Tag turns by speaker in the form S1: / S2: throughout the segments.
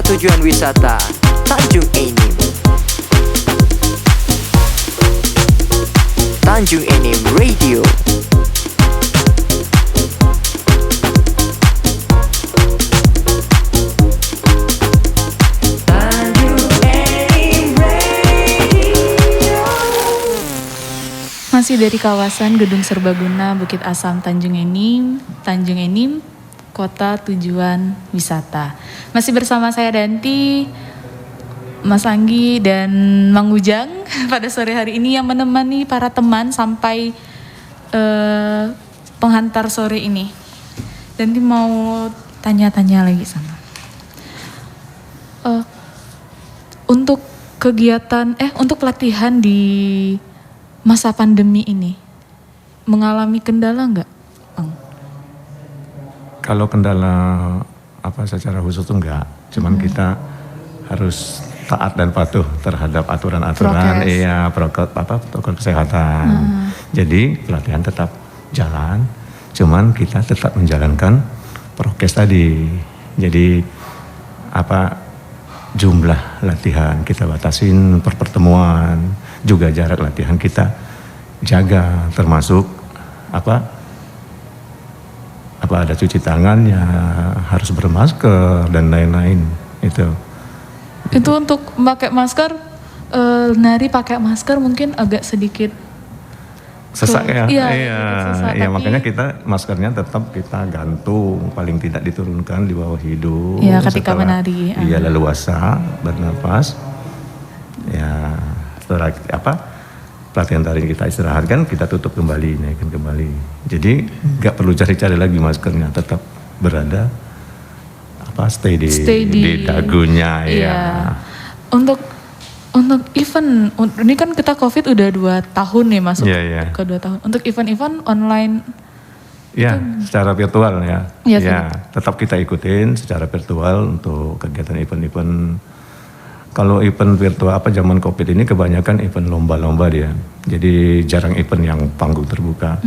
S1: tujuan wisata Tanjung Enim. Tanjung Enim Radio.
S2: Masih dari kawasan Gedung Serbaguna Bukit Asam Tanjung Enim, kota tujuan wisata. Masih bersama saya Danti, Mas Anggi dan Mang Ujang pada sore hari ini yang menemani para teman sampai penghantar sore ini. Danti mau tanya-tanya lagi sama. Untuk kegiatan, untuk pelatihan di masa pandemi ini mengalami kendala nggak, Bang?
S3: Kalau kendala secara khusus itu enggak, cuman kita harus taat dan patuh terhadap aturan-aturan, protokol kesehatan. Jadi pelatihan tetap jalan, cuman kita tetap menjalankan prokes tadi. Jadi jumlah latihan kita batasin per pertemuan, juga jarak latihan kita jaga, termasuk ada cuci tangan ya, harus bermasker dan lain-lain itu.
S2: Itu untuk pakai masker, nari pakai masker mungkin agak sedikit
S3: sesak ya.
S2: Sesak,
S3: tapi makanya kita maskernya tetap kita gantung, paling tidak diturunkan di bawah hidung.
S2: Iya, ketika menari.
S3: Iya, leluasa bernapas. Ya, setelah pelatihan tari kita istirahatkan, kita tutup kembali, naikkan kembali. Jadi nggak perlu cari-cari lagi maskernya, tetap berada stay di dagunya.
S2: Iya.
S3: Ya.
S2: Untuk event, ini kan kita COVID udah 2 tahun nih masuk ke 2 tahun. Untuk event-event online.
S3: Ya, secara virtual ya.
S2: Ya,
S3: tetap kita ikutin secara virtual untuk kegiatan event-event. Kalau event virtual zaman COVID ini kebanyakan event lomba-lomba dia. Jadi jarang event yang panggung terbuka.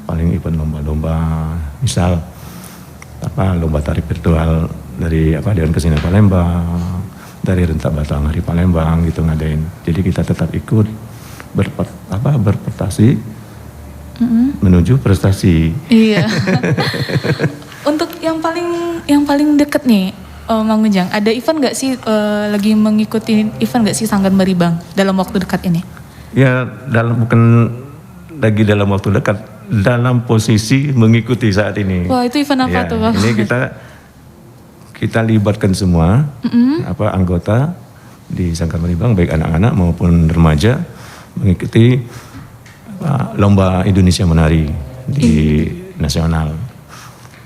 S3: Paling event lomba-lomba. Misal lomba tari virtual dari Dewan Kesenian Palembang, dari Rentak Batang Hari Palembang gitu ngadain. Jadi kita tetap ikut berprestasi menuju prestasi.
S2: Iya. Untuk yang paling deket nih, Mang Ujang, ada event nggak sih lagi mengikuti event nggak sih Sanggar Meribang dalam waktu dekat ini?
S3: Ya, bukan lagi dalam waktu dekat, dalam posisi mengikuti saat ini.
S2: Wah, itu event apa tuh, Bang?
S3: Ini kita libatkan semua anggota di Sanggar Meribang, baik anak-anak maupun remaja, mengikuti lomba Indonesia Menari di nasional.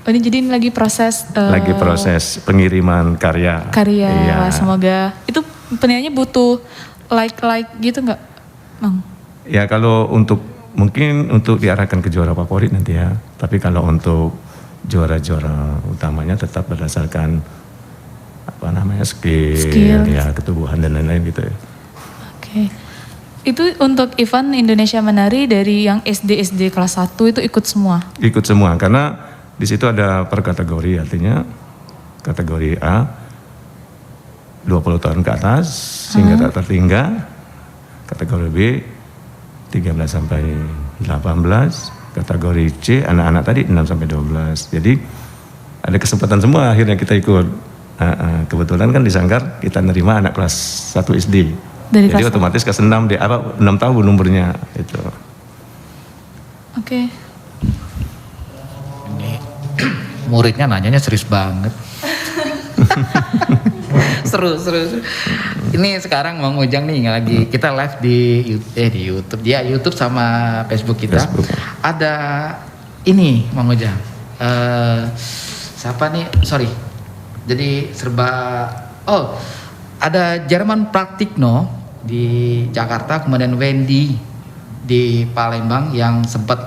S2: Oh, ini jadi lagi proses
S3: pengiriman karya.
S2: Iya. Wah, semoga itu penyanyi butuh like gitu nggak, Bang?
S3: Ya, kalau mungkin untuk diarahkan ke juara favorit nanti ya. Tapi kalau untuk juara-juara utamanya tetap berdasarkan skill ya, ketubuhan dan lain-lain gitu ya.
S2: Oke. Itu untuk event Indonesia Menari dari yang SD kelas 1 itu ikut semua? Ikut
S3: semua, karena di situ ada per kategori, artinya kategori A 20 tahun ke atas sehingga tak tertinggal, kategori B 13 sampai 18, kategori C anak-anak tadi 6 sampai 12. Jadi ada kesempatan semua akhirnya kita ikut. Kebetulan kan di Sanggar kita nerima anak kelas 1 SD. Jadi otomatis kelas 6 6 tahun umurnya itu.
S2: Oke.
S4: Ini muridnya nanyanya serius banget. seru. Ini sekarang Mang Ujang nih lagi kita live di YouTube. Ya, YouTube sama Facebook kita. Ada ini Mang Ujang. Siapa nih? Sorry. Jadi ada Jerman Praktikno di Jakarta, kemudian Wendy di Palembang yang sempat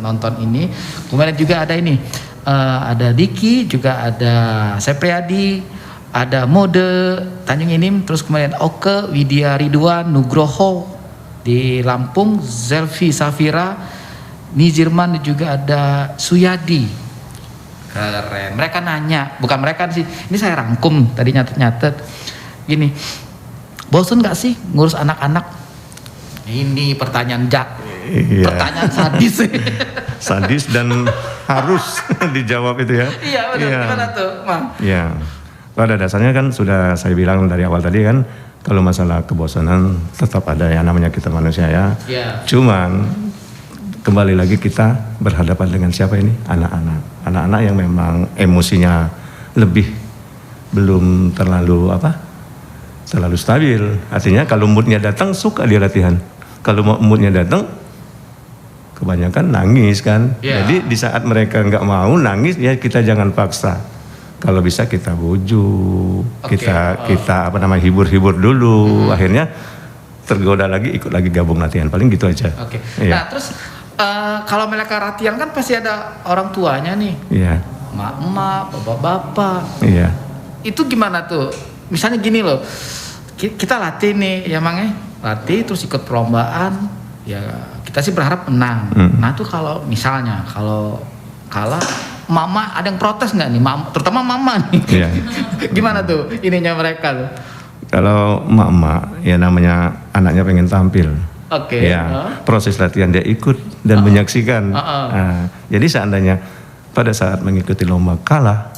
S4: nonton ini. Kemudian juga ada ini, ada Diki, juga ada Sepriadi, ada Mode Tanjung Enim, terus kemudian Oke, Widya Ridwan, Nugroho di Lampung, Zelvi Safira, Nizirman, juga ada Suyadi. Keren. Mereka nanya, bukan mereka sih. Ini saya rangkum tadi nyatet-nyatet. Gini, bosen nggak sih ngurus anak-anak? Ini pertanyaan
S3: Iya.
S4: pertanyaan sadis.
S3: Sadis dan harus dijawab itu ya.
S4: Iya benar. Gimana tuh, Mang?
S3: Iya. Pada dasarnya kan sudah saya bilang dari awal tadi kan, kalau masalah kebosanan tetap ada yang namanya kita manusia ya.
S4: Iya.
S3: Cuman kembali lagi kita berhadapan dengan siapa ini? Anak-anak. Anak-anak yang memang emosinya belum terlalu terlalu stabil. Artinya kalau moodnya datang suka dia latihan. Kalau moodnya datang kebanyakan nangis kan.
S4: Yeah.
S3: Jadi di saat mereka nggak mau nangis ya kita jangan paksa. Kalau bisa kita bujuk, kita hibur-hibur dulu. Akhirnya tergoda lagi ikut lagi gabung latihan. Paling gitu aja.
S4: Oke.
S3: Iya.
S4: Nah terus kalau mereka latihan kan pasti ada orang tuanya nih.
S3: Iya.
S4: Mak-mak, bapak-bapak.
S3: Iya.
S4: Itu gimana tuh? Misalnya gini loh, kita latih nih ya Mang, latih terus ikut perlombaan, ya kita sih berharap menang. Nah tuh kalau misalnya kalau kalah, mama ada yang protes nggak nih, terutama mama nih.
S3: Iya.
S4: Gimana tuh ininya mereka tuh?
S3: Kalau emak-emak ya namanya anaknya pengen tampil.
S4: Oke.
S3: Ya, proses latihan dia ikut dan menyaksikan. Nah, jadi seandainya pada saat mengikuti lomba kalah,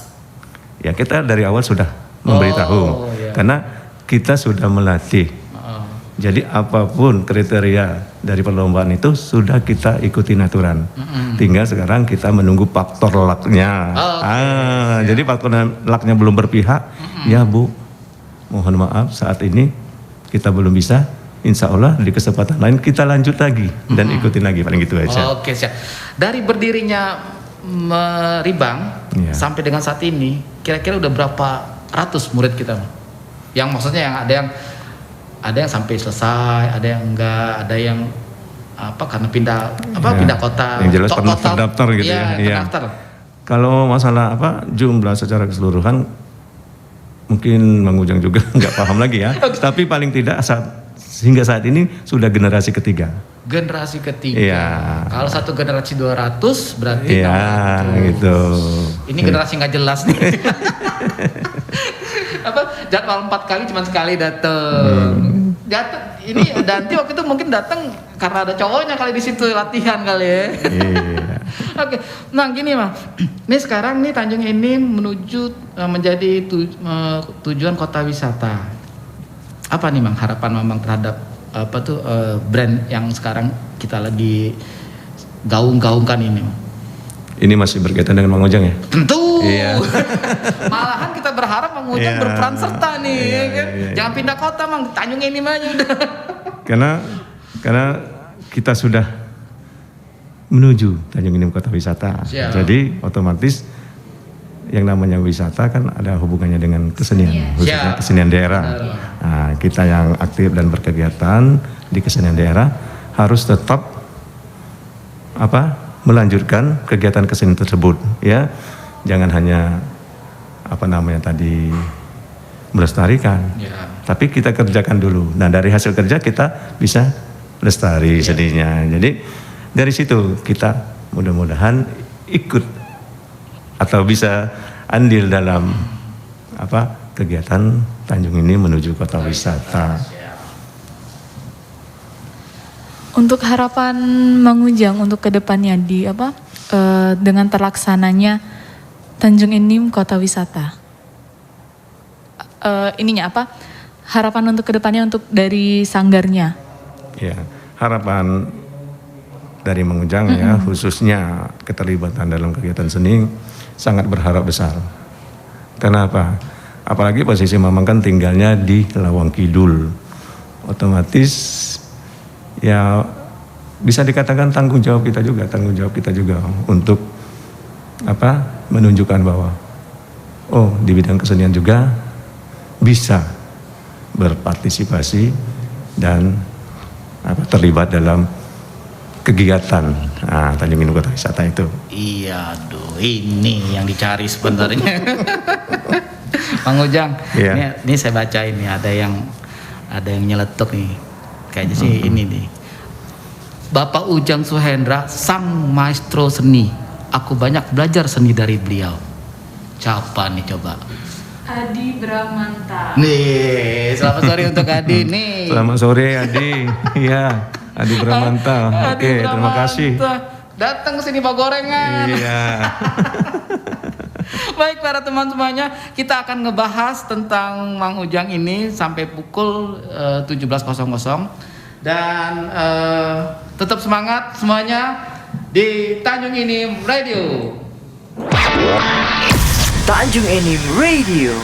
S3: ya kita dari awal sudah memberitahu,
S4: iya.
S3: karena kita sudah melatih. Jadi apapun kriteria dari perlombaan itu sudah kita ikutin aturan. Tinggal sekarang kita menunggu faktor lucknya. Jadi faktor lucknya belum berpihak, ya Bu, mohon maaf saat ini kita belum bisa. Insya Allah di kesempatan lain kita lanjut lagi dan ikutin lagi, paling gitu aja.
S4: Oke, siap. Dari berdirinya Ribang sampai dengan saat ini, kira-kira udah berapa ratus murid kita? Yang maksudnya yang ada yang sampai selesai, ada yang enggak, ada yang karena pindah kota.
S3: Yang jelas pernah terdaftar gitu ya.
S4: Terdaftar.
S3: Kalau masalah jumlah secara keseluruhan mungkin Mang Ujang juga nggak paham lagi ya. Tapi paling tidak hingga saat ini sudah generasi ketiga.
S4: Generasi ketiga.
S3: Iya.
S4: Kalau satu generasi 200 berarti 600.
S3: Gitu.
S4: Ini generasi nggak jelas nih. Jadwal 4 kali cuma sekali datang. Ini Danti waktu itu mungkin datang karena ada cowoknya kali di situ latihan kali ya.
S3: Iya.
S4: Oke. Nah, gini Mang. Ini sekarang nih Tanjung Enim menuju menjadi tujuan kota wisata. Apa nih Mang harapan Mamang terhadap brand yang sekarang kita lagi gaung-gaungkan ini?
S3: Ini masih berkaitan dengan Mang Ujang ya?
S4: Tentu.
S3: Iya.
S4: Malahan kita berharap Mang Ujang berperan serta nih, kan?
S3: Iya.
S4: Jangan pindah kota Mang, Tanjung Enim aja udah.
S3: Karena kita sudah menuju Tanjung Enim kota wisata.
S4: Siap.
S3: Jadi otomatis yang namanya wisata kan ada hubungannya dengan kesenian, khususnya kesenian daerah. Nah, kita yang aktif dan berkegiatan di kesenian daerah harus tetap melanjutkan kegiatan kesenian tersebut, ya. Jangan hanya melestarikan, tapi kita kerjakan dulu. Nah, dari hasil kerja kita bisa lestari seninya. Jadi dari situ kita mudah-mudahan ikut atau bisa andil dalam kegiatan Tanjung ini menuju kota wisata.
S2: Untuk harapan Mang Ujang untuk kedepannya dengan terlaksananya Tanjung Enim kota wisata. Harapan untuk kedepannya untuk dari sanggarnya.
S3: Ya, harapan dari Mang Ujang ya, khususnya keterlibatan dalam kegiatan seni sangat berharap besar. Kenapa? Apalagi posisi Mamang kan tinggalnya di Lawang Kidul, otomatis ya bisa dikatakan tanggung jawab kita juga untuk menunjukkan bahwa di bidang kesenian juga bisa berpartisipasi dan terlibat dalam kegiatan Tanjung Enim kota wisata itu.
S4: Iya, ini yang dicari sebenarnya. Mang Ujang, ini saya baca ini ada yang nyeletuk nih, kayaknya sih ini nih. Bapak Ujang Suhendra, sang maestro seni. Aku banyak belajar seni dari beliau. Siapa nih coba?
S2: Adi Bramanta.
S4: Nih, selamat sore untuk Adi nih.
S3: Selamat sore Adi. Iya, Adi Bramanta.
S4: Adi
S3: Oke, terima
S4: Bramanta.
S3: kasih.
S4: Datang ke sini bawa gorengan.
S3: Iya.
S4: Baik para teman semuanya, kita akan ngebahas tentang Mang Ujang ini sampai pukul 17.00 dan tetap semangat semuanya di Tanjung Enim Radio.
S1: Tanjung Enim Radio.